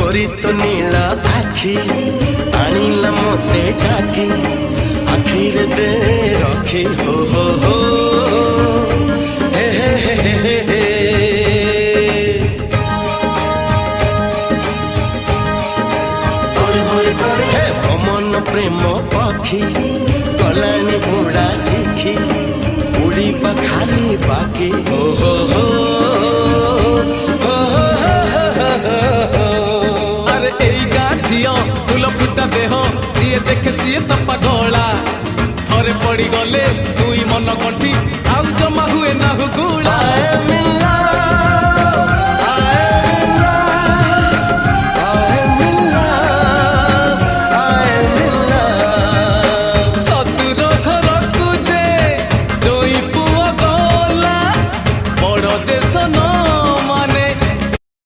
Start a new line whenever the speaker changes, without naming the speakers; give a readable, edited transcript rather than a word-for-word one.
तोरी तो नीला आखी आनिला मोते डाकी आखिर दे रखी हो हे हे हे हे हे हे मन प्रेम पक्षी गलानी उड़ा सीखी उड़ी खाली बाकी हो
अरे एई गाँ झियो फूल फुटा देह जी देखे सी तो पगला थरे पड़ी गले दुई मन गंठी